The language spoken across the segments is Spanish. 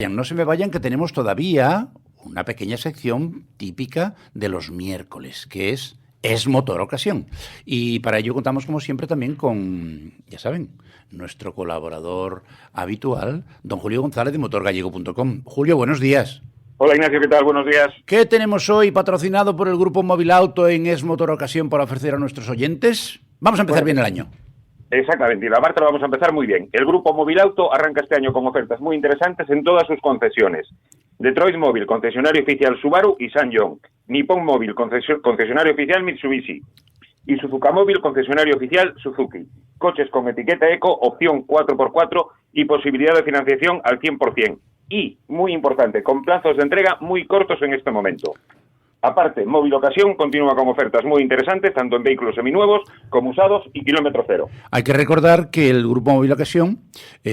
No se me vayan, que tenemos todavía una pequeña sección típica de los miércoles, que es Motor Ocasión. Y para ello contamos, como siempre, también con, ya saben, nuestro colaborador habitual, don Julio González de motorgallego.com. Julio, buenos días. Hola Ignacio, ¿qué tal? Buenos días. ¿Qué tenemos hoy patrocinado por el Grupo Movilauto en Es Motor Ocasión para ofrecer a nuestros oyentes? Vamos a empezar bien el año. Exactamente, y la marca lo vamos a empezar muy bien. El Grupo Movilauto arranca este año con ofertas muy interesantes en todas sus concesiones. Detroit Móvil, concesionario oficial Subaru y SsangYong. Nippon Móvil, concesionario oficial Mitsubishi. Y Suzuka Móvil, concesionario oficial Suzuki. Coches con etiqueta eco, opción 4x4 y posibilidad de financiación al 100%. Y, muy importante, con plazos de entrega muy cortos en este momento. Aparte, Móvil Ocasión continúa con ofertas muy interesantes, tanto en vehículos seminuevos como usados y kilómetro cero. Hay que recordar que el Grupo Móvil Ocasión,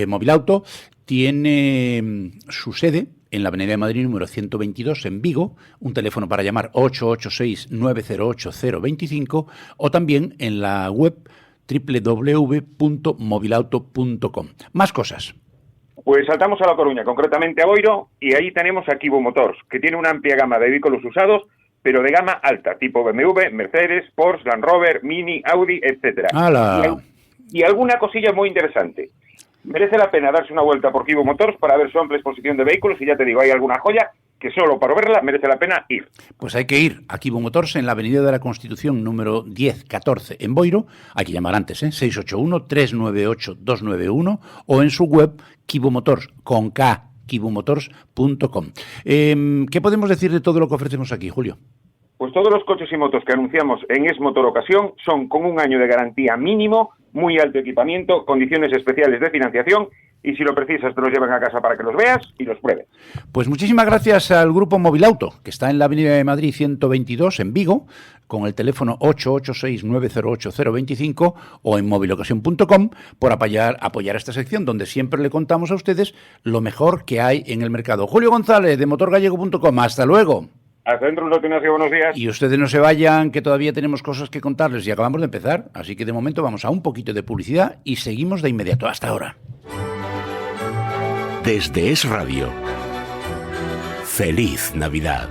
Movilauto, tiene su sede en la Avenida de Madrid número 122 en Vigo, un teléfono para llamar 886-908-025 o también en la web www.movilauto.com. Más cosas. Pues saltamos a La Coruña, concretamente a Boiro, y ahí tenemos a Kibo Motors, que tiene una amplia gama de vehículos usados, pero de gama alta, tipo BMW, Mercedes, Porsche, Land Rover, Mini, Audi, etcétera. Y alguna cosilla muy interesante. Merece la pena darse una vuelta por Kibo Motors para ver su amplia exposición de vehículos, y ya te digo, hay alguna joya que solo para verla merece la pena ir. Pues hay que ir a Kibo Motors en la Avenida de la Constitución número 1014 en Boiro. Hay que llamar antes, 681-398-291 o en su web Kibomotors con K, kibomotors.com. ¿Qué podemos decir de todo lo que ofrecemos aquí, Julio? Pues todos los coches y motos que anunciamos en Es Motor Ocasión son con un año de garantía mínimo, muy alto equipamiento, condiciones especiales de financiación, y si lo precisas te los llevan a casa para que los veas y los pruebes. Pues muchísimas gracias al Grupo Movilauto, que está en la Avenida de Madrid 122 en Vigo, con el teléfono 886-908-025 o en movilocasión.com por apoyar esta sección donde siempre le contamos a ustedes lo mejor que hay en el mercado. Julio González de motorgallego.com, hasta luego. Hasta dentro, Ignacio, buenos días. Y ustedes no se vayan, que todavía tenemos cosas que contarles y acabamos de empezar, así que de momento vamos a un poquito de publicidad y seguimos de inmediato. Hasta ahora. Desde Es Radio, feliz Navidad.